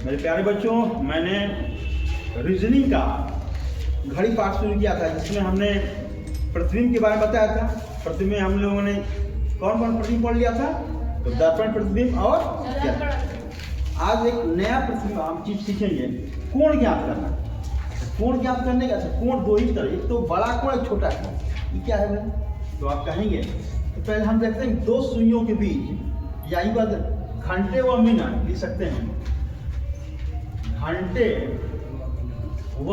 मेरे प्यारे बच्चों, मैंने रीजनिंग का घड़ी पाठ शुरू किया था जिसमें हमने प्रतिबिंब के बारे में बताया था। प्रतिबिंब में हम लोगों ने कौन कौन प्रतिबिंब पढ़ लिया था? तो दर्पण प्रतिबिंब और आज एक नया प्रतिबिंब हम चीज सीखेंगे, कोण ज्ञात करना। कोण ज्ञात करने का कोण दो ही तरह, एक तो बड़ा कोण एक छोटा कोण। ये क्या है भाई? तो आप कहेंगे तो पहले हम देखते हैं दो सुइयों के बीच या ही बात घंटे व मिनट लिख सकते हैं। घंटे व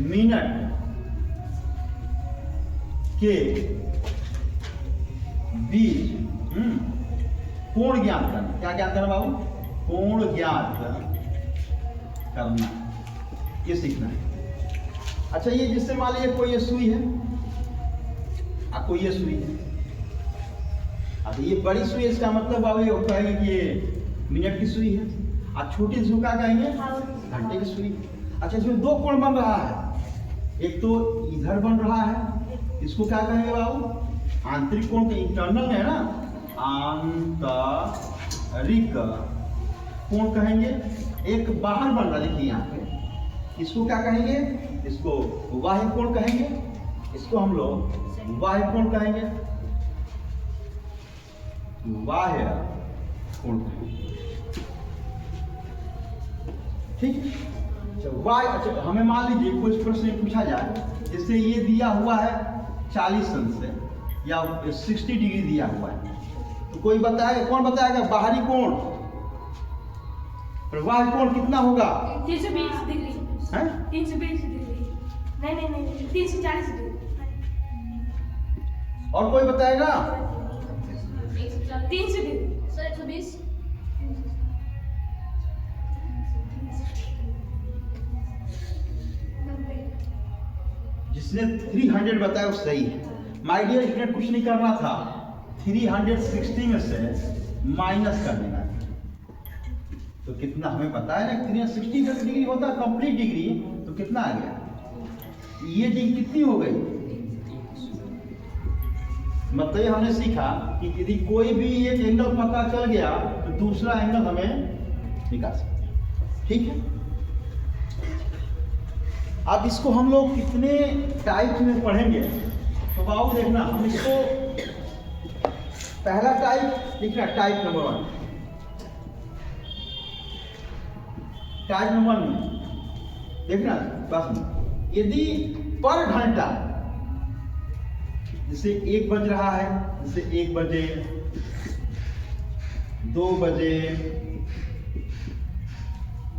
मिनट के बीच कोण ज्ञात करना। क्या ज्ञात करना बाबू? कोण ज्ञात करना, ये सीखना है। अच्छा, ये जिससे मान लीजिए कोई ये सुई है, कोई ये सुई है, तो ये बड़ी सुई है, इसका मतलब बाबू ये कहेंगे कि ये मिनट की सुई है, और छोटी सुई का कहेंगे घंटे की सुई। अच्छा, इसमें दो कोण बन रहा है, एक तो इधर बन रहा है, इसको क्या कहेंगे बाबू? आंतरिक कोण का इंटरनल है ना, आंतरिक कोण कहेंगे। एक बाहर बन रहा है, देखिए यहाँ पे, इसको क्या कहेंगे? इसको बाह्य कोण कहेंगे, इसको हम लोग बाह्य कोण कहेंगे, बाह्य कोण कहेंगे। ठीक है, अच्छा हमें मान लीजिए कुछ प्रश्न पूछा जाए, जैसे ये दिया हुआ है 40 अंश से या 60 डिग्री दिया हुआ है, तो कोई बताएगा, कौन बताएगा बाहरी कोण? बाह्य कोण कितना होगा? 320 डिग्री है? 320 डिग्री नहीं 340 डिग्री। और कोई बताएगा? 300 डिग्री 120। जिसने 300 बताया वो सही है। माय डियर स्टूडेंट, कुछ नहीं करना था, 360 में से माइनस कर देना। तो कितना हमें पता है ना, 360 डिग्री होता है कंप्लीट डिग्री, तो कितना आ गया? ये डिग्री कितनी हो गई? मतलब हमने सीखा कि यदि कोई भी एक एंगल पता चल गया तो दूसरा एंगल हमें निकाल सकते हैं। ठीक है, अब इसको हम लोग कितने टाइप में पढ़ेंगे तो बाबू देखना, हम इसको पहला टाइप लिखना, टाइप नंबर 1। टाइप नंबर में देखना बस, यदि पर घंटा जैसे 1 बज रहा है, जैसे 1 बजे, 2 बजे,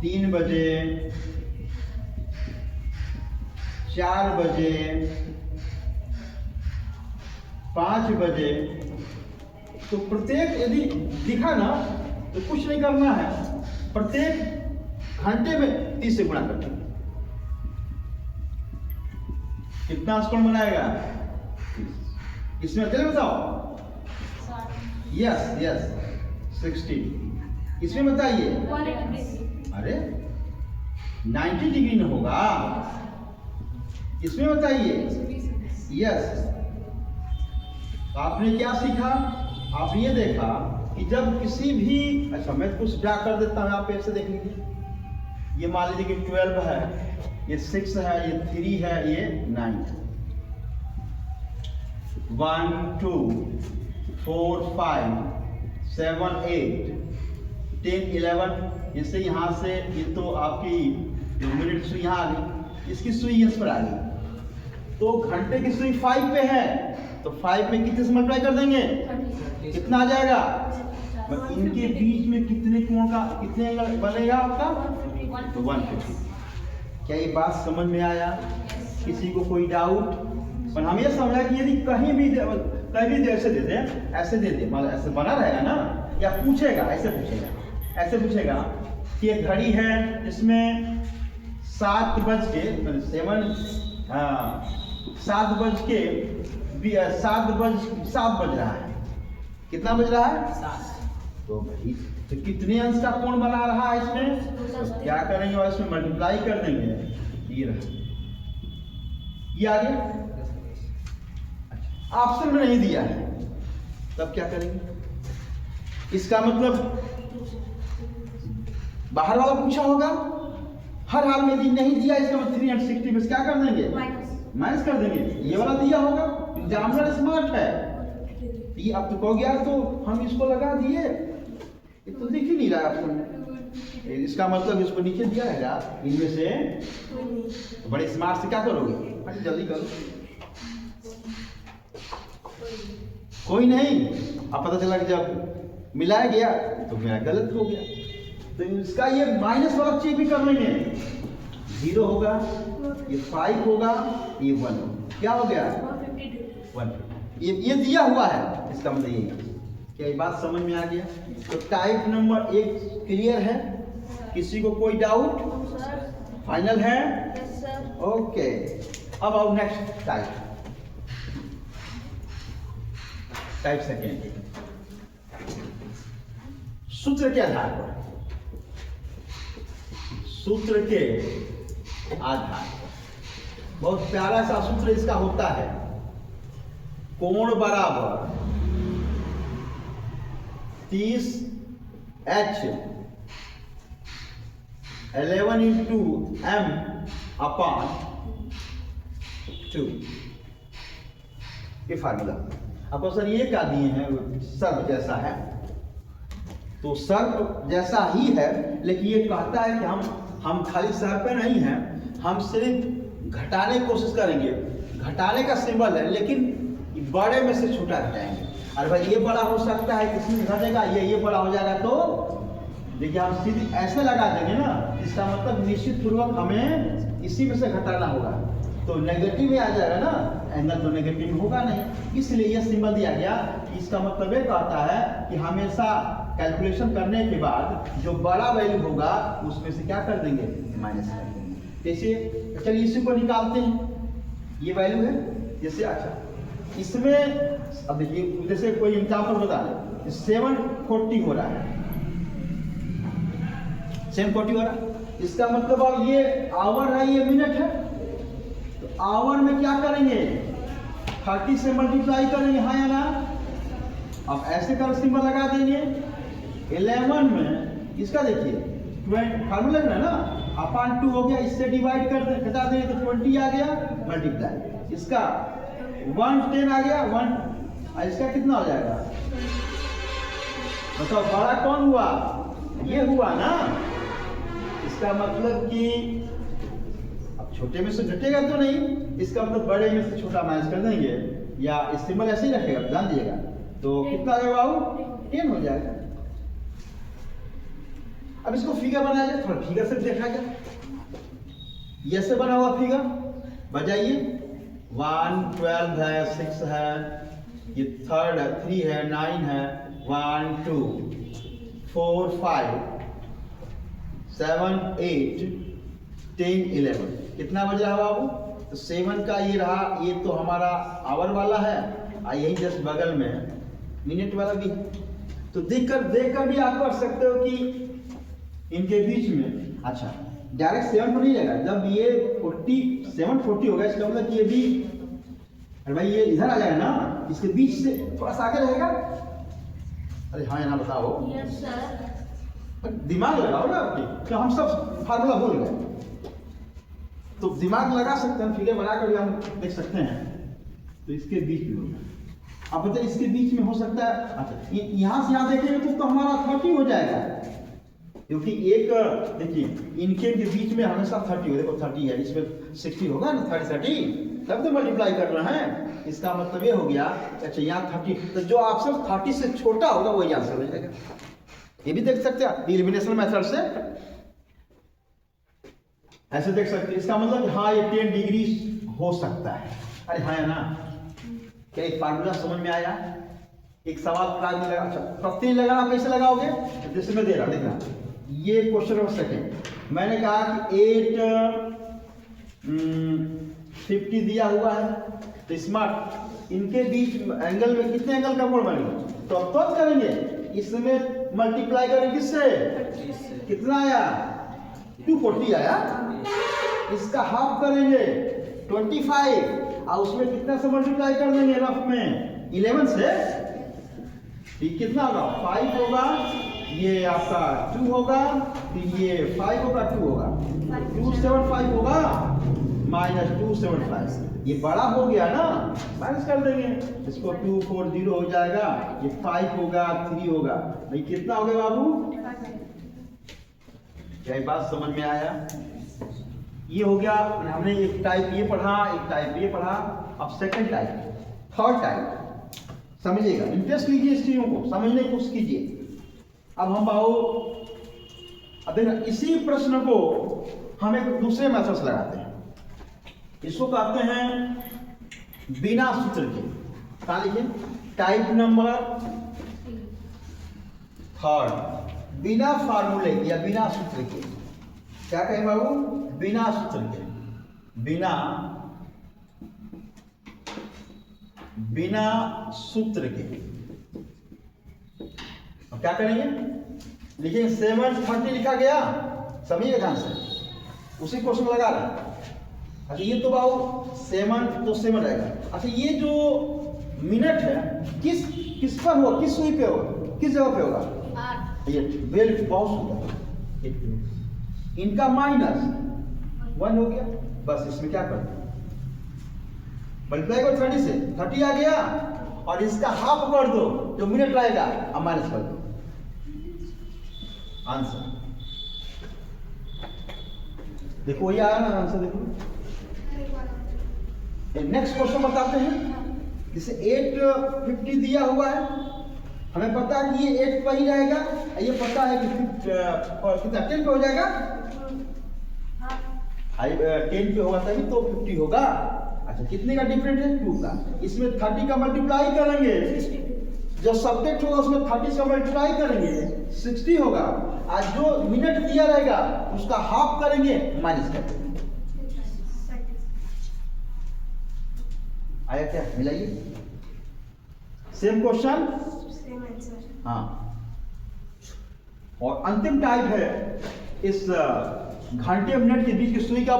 3 बजे, 4 बजे, 5 बजे, तो प्रत्येक यदि लिखा ना तो कुछ नहीं करना है, प्रत्येक घंटे में 30 से गुणा करना। कितना अंशकोण बनाएगा? इसमें चले बताओ। यस 60। इसमें बताइए। अरे 90 डिग्री में होगा। इसमें बताइए। यस, आपने क्या सीखा? आपने ये देखा कि जब किसी भी, अच्छा मैं कुछ ड्रा कर देता हूँ, आप ऐसे देख लीजिए। ये मान लीजिए कि 12 है, ये 6 है, ये 3 है, ये 9 है। 1 2 4 5 7 8 10 11। जैसे यहाँ से ये तो आपकी मिनट सुई यहाँ आ गई, इसकी सुई इस पर आ गई, तो घंटे की सुई 5 पे है, तो 5 में कितने से मल्टीप्लाई कर देंगे? कितना आ जाएगा? इनके बीच में कितने कोण का, कितने एंगल बनेगा आपका? तो 150। क्या ये बात समझ में आया? किसी को कोई डाउट? पर हम ये समझा कि यदि कहीं भी ऐसे दे दें, ऐसे दे दे, मतलब ऐसे बना रहेगा ना, या पूछेगा, ऐसे पूछेगा कि एक घड़ी है इसमें 7 बज रहा है। कितना बज रहा है? 7। तो भाई तो कितने अंश का कोण बना रहा है इसमें? तो क्या करेंगे, और इसमें मल्टीप्लाई कर देंगे, ये रहा, ये आ गया। ऑप्शन में नहीं दिया है, तब क्या करेंगे? इसका मतलब बाहर वाला पूछा होगा, हर हाल में यदि नहीं दिया इसका मतलब 360 में से क्या कर देंगे, माइनस कर देंगे। ये वाला दिया होगा, एग्जामिनर स्मार्ट है, ये आप तो कहोगे यार तो हम इसको लगा दिए, ये तो दिख ही नहीं रहा आपको, इसका मतलब इसको नीचे दिया है इनमें से, तो बड़े स्मार्ट से क्या करोगे, अरे जल्दी करो। कोई नहीं, अब पता चला कि जब मिलाया गया तो मेरा गलत हो गया, तो इसका ये माइनस वाला चेक भी कर लेंगे, 0 होगा, ये 5 होगा, ये 1 होगा, क्या हो गया 1। ये दिया हुआ है, इसका मतलब यही है। क्या ये बात समझ में आ गया? तो टाइप नंबर 1 क्लियर है, किसी को कोई डाउट? फाइनल है? ओके, अब आओ नेक्स्ट टाइप सेकेंड, सूत्र के आधार पर, सूत्र के आधार पर बहुत प्यारा सा सूत्र इसका होता है, कोण बराबर 30H 11 into M upon 2, ये फार्मूला। आपको सर ये क्या दिए हैं, सर्व जैसा है, तो सर्व जैसा ही है, लेकिन ये कहता है कि हम खाली सर्व पे नहीं हैं, हम सिर्फ घटाने की कोशिश करेंगे, घटाने का सिंबल है, लेकिन बड़े में से छोटा घटाएंगे। अरे भाई ये बड़ा हो सकता है, किसमें घटेगा, ये बड़ा हो जाएगा, तो देखिए हम सीधी ऐसे लगा देंगे ना, इसका मतलब निश्चित पूर्वक हमें इसी में से घटाना होगा, तो नेगेटिव में आ जाएगा ना, एंगल तो नेगेटिव में होगा नहीं, इसलिए यह सिंबल दिया गया। इसका मतलब ये कहता है कि हमेशा कैलकुलेशन करने के बाद जो बड़ा वैल्यू होगा उसमें से क्या कर देंगे, माइनस कर देंगे। जैसे चलिए इसी को निकालते हैं, ये वैल्यू है, जैसे अच्छा इसमें अब देखिए, जैसे कोई एग्जाम्पल बता दें, 740 हो रहा है, 740 हो रहा है, इसका मतलब अब ये आवर है, ये मिनट है, तो आवर में क्या करेंगे, 30 से मल्टीप्लाई करेंगे, हाँ या ना। अब ऐसे कर सिंबल लगा देंगे, 11 में इसका देखिए फार्मूला है ना, अपॉन 2 हो गया, इससे डिवाइड कर दे, घटा देंगे तो 20 आ गया, मल्टीप्लाई इसका 110 आ गया, 1 इसका कितना हो जाएगा, बताओ बड़ा कौन हुआ, ये हुआ ना। इसका मतलब कि अब छोटे में से घटेगा तो नहीं, इसका मतलब बड़े में से छोटा माइनस कर देंगे, या सिंबल ऐसे ही रखेगा, ध्यान दीजिएगा, तो कितना आ जाएगा बाबू, 10 हो जाएगा। अब इसको फिगर बनाया जाए, थोड़ा फिगर से देखा जाए, ये से बना हुआ फिगर बजाइए, 1 12 है, 6 है, ये 3 है, 3 है, 9 है, 1 2 4 5 7 8 10 11, कितना बज रहा है बाबू, तो 7 का ये रहा, ये तो हमारा आवर वाला है, और यही जस्ट बगल में मिनट वाला भी है, तो देखकर भी आप कर सकते हो कि इनके बीच में, अच्छा डायरेक्ट 7 तो नहीं रहेगा, जब ये 740 होगा, इसका मतलब ये भी, अरे भाई ये इधर आ जाएगा ना, इसके बीच से थोड़ा सा आगे रहेगा, अरे हाँ या ना बताओ, यस सर, दिमाग लगाओ ना आपकी, क्या हम सब फार्मूला भूल गए, तो दिमाग लगा सकते हैं, फिगर बनाकर भी हम देख सकते हैं, तो इसके बीच में होगा, आप बताइए इसके बीच में हो सकता है, अच्छा यहाँ से यहाँ देखेंगे तो हमारा 30 हो जाएगा, क्योंकि एक देखिए इनके बीच में हमेशा 30 हो, देखो 30 है, इसमें 60 होगा ना, 30 तब तो मल्टीप्लाई कर रहे हैं, इसका मतलब ये हो गया, अच्छा यहाँ 30, तो जो ऑप्शन 30 से छोटा होगा वही आंसर हो जाएगा, ये भी देख सकते हैं एलिमिनेशन मेथड से, ऐसे देख सकते हैं, इसका मतलब हाँ ये 10 डिग्री हो सकता है, अरे हाँ या ना, क्या एक फार्मूला समझ में आया, एक सवाल प्राग में लगा, अच्छा प्रत्यय लगाना कैसे लगाओगे, जैसे मैं दे रहा देखना, ये क्वेश्चन नंबर सेकेंड, मैंने कहा कि 850 दिया हुआ है, तो स्मार्ट इनके बीच एंगल में कितने एंगल का कोण बनेगा, तो अब तो करेंगे, इसमें मल्टीप्लाई करेंगे किससे, कितना आया 240 आया, इसका हाफ करेंगे 25, और उसमें कितना से मल्टीप्लाई कर देंगे रफ में 11 से, कितना होगा 5 होगा ये आपका 2 होगा, फिर ये 5 होगा, 2 होगा, 275 होगा माइनस 275। ये बड़ा हो गया ना, माइनस कर देंगे इसको, 240 हो जाएगा, ये 5 होगा, 3 होगा, भाई कितना हो गया बाबू? क्या ये बात समझ में आया? ये हो गया, हमने एक टाइप ये पढ़ा, एक टाइप ये पढ़ा। अब सेकंड टाइप, थर्ड टाइप समझिएगा, इंटरेस्ट लीजिए इस चीजों को, समझने की कोशिश कीजिए। अब हम आओ, अब देखना इसी प्रश्न को हम एक दूसरे मेथड से लगाते हैं। इसको कहते हैं बिना सूत्र के। कहा लिखे? टाइप नंबर थर्ड, बिना फार्मूले या बिना सूत्र के। क्या कहें बाबू? बिना सूत्र के, बिना सूत्र के। अब क्या करेंगे? लिखेंगे 730 लिखा गया, समझिए ध्यान से, उसी क्वेश्चन लगा रहे हैं। अच्छा ये तो बाबू 7 तो 7 रहेगा। अच्छा ये जो मिनट है किस पर होगा, किस सुई पे होगा, किस जगह पे होगा? ये वेल बहुत सुंदर, इनका माइनस 1 हो गया, बस इसमें क्या करना, मल्टीप्लाई करो 30 से, 30 आ गया, और इसका हाफ कर दो, जो मिनट रहेगा अब माइनस कर दो, आंसर देखो ये आया ना आंसर। देखो नेक्स्ट क्वेश्चन बताते हैं। जैसे 850 दिया हुआ है, हमें पता है कि ये 8 पर ही रहेगा, ये पता है कि कितना 10 पे हो जाएगा, 10 पे होगा तभी तो 50 होगा। अच्छा कितने का डिफरेंट है? 2 का। इसमें 30 का मल्टीप्लाई करेंगे, जो सब्जेक्ट होगा उसमें 30 का मल्टीप्लाई करेंगे 60 होगा, आज जो मिनट दिया रहेगा उसका हाफ करेंगे, माइनस कर देंगे। आया क्या? मिलाइए, सेम क्वेश्चन, हाँ। और अंतिम टाइप है इस घंटे मिनट के बीच की सुई का।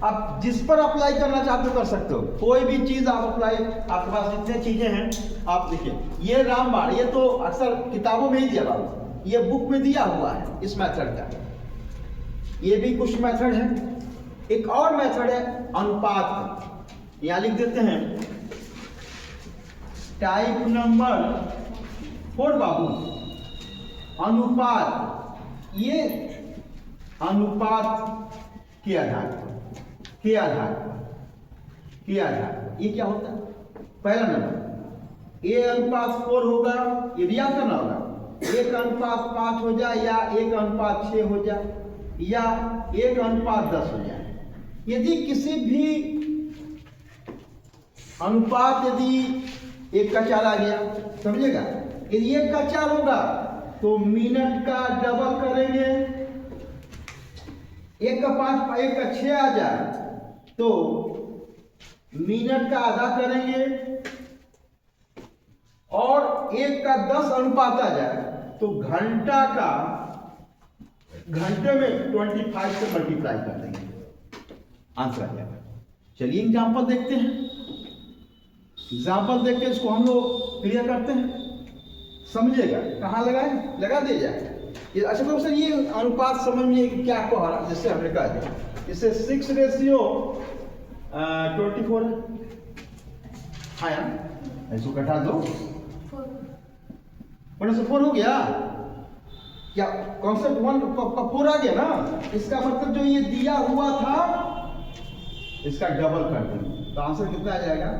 आप जिस पर अप्लाई करना चाहते हो कर सकते हो, कोई भी चीज आप अप्लाई, आपके पास इतने चीजें हैं। आप देखिए ये रामबाण, ये तो अक्सर किताबों में ही दिया हुआ, ये बुक में दिया हुआ है इस मेथड का। ये भी कुछ मेथड है। एक और मेथड है अनुपात, यहां लिख देते हैं टाइप नंबर 4 बाबू, अनुपात। ये अनुपात के आधार पर, ये क्या होता है? पहला नंबर ए अनुपात 4 होगा, ये याद करना होगा, 1 अनुपात 5 हो जाए, या 1 अनुपात 6 हो जाए, या 1 अनुपात 10 हो जाए। यदि किसी भी अनुपात, यदि 1 का 4 आ गया, समझिएगा, यदि 1 का 4 होगा तो मिनट का डबल करेंगे, 1 का 5, 1 का 6 आ जाए तो मिनट का आधा करेंगे, और 1 का 10 अनुपात आ जाए तो घंटा का, घंटे में 25 से मल्टीप्लाई कर देंगे, आंसर आ जाएगा। चलिए एग्जाम्पल देखते हैं, एग्जाम्पल देख के इसको हम लोग क्लियर करते हैं। समझिएगा, कहाँ लगाए, लगा दिया जाए। ये अच्छा प्रोफेसर ये अनुपात समझ में क्या आपको आ रहा, जिससे हमने कहा दिया, इससे 6:24 है, हाँ यार इसको घटा दो, 1 से 4 हो गया क्या? कॉन्सेप्ट 1 का 4 आ गया ना, इसका मतलब जो ये दिया हुआ था इसका डबल कर देंगे, तो आंसर कितना आ जाएगा?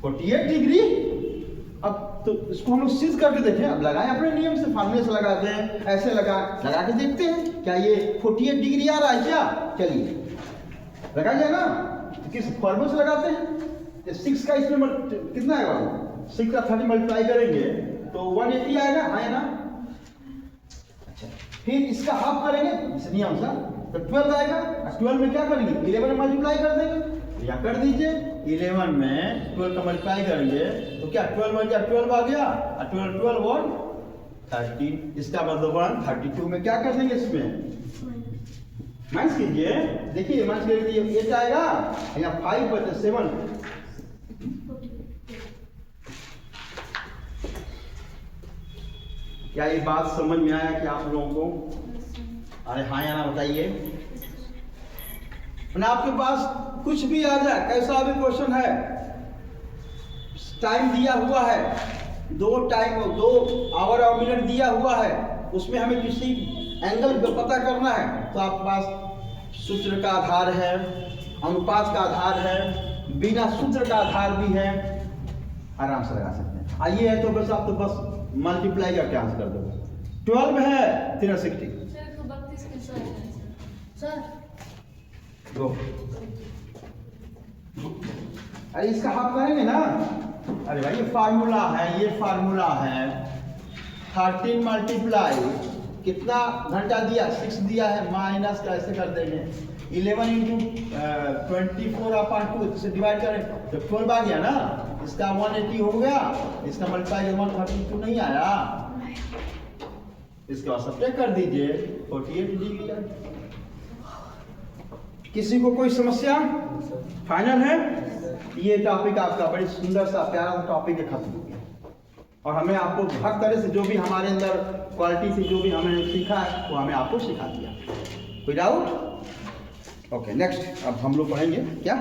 48 डिग्री। अब तो इसको हम लोग सिद्ध करके देखें, अब लगाएं अपने नियम से, फार्मूले से लगा दें, ऐसे लगा के देखते हैं क्या ये 48 डिग्री आ रहा है क्या? चलिए लगा जाए ना, किस फॉर्मूले से लगाते हैं? 6 का इसमें कितना आएगा? 6 का 30 मल्टीप्लाई करेंगे तो 180 आएगा, है ना? अच्छा फिर इसका हाफ करेंगे इस नियम से तो 12 आएगा, 12 में क्या करेंगे? 11 में मल्टीप्लाई कर देंगे, या कर दीजिए 11 में 12 का मल्टीप्लाई करेंगे तो क्या 12 में क्या 12 आ गया, 12 और 13, इसका मतलब 132 में क्या कर देंगे? इसमें माइनस कीजिए, देखिए माइनस करके 8 आएगा, यहाँ 5 बचे 7, क्या ये बात समझ में आया कि आप लोगों को? अरे हाँ या ना बताइए। ना आपके पास कुछ भी आ जाए, कैसा भी क्वेश्चन है, टाइम दिया हुआ है, 2 आवर और मिनट दिया हुआ है, उसमें हमें किसी एंगल पे पता करना है, तो आपके पास सूत्र का आधार है, अनुपात का आधार है, बिना सूत्र का आधार भी है, आराम से लगा सकते हैं। आइए है तो बस आप तो बस मल्टीप्लाई करके आंसर कर दो। 12 है 360 सर तो 32 के सर गो। अरे इसका हाफ करेंगे ना। अरे भाई ये फार्मूला है, ये फार्मूला है। 13 मल्टीप्लाई कितना घंटा दिया, 6 दिया है, माइनस कैसे कर देंगे, 11 इंटू 24/2 से डिवाइड करें तो 12 आ गया ना, इसका 180 हो गया, इसका मल्टीप्लाई 132 नहीं आया, इसके बाद सब्ट्रैक्ट कर दीजिए 48 डिग्री। किसी को कोई समस्या? फाइनल है। ये टॉपिक आपका बड़ी सुंदर सा प्यारा सा टॉपिक है, खत्म हो गया। और हमें आपको हर तरह से जो भी हमारे अंदर क्वालिटी से जो भी हमने सीखा है वो हमें आपको सिखा दिया। कोई डाउट? ओके नेक्स्ट अब हम लोग पढ़ेंगे क्या?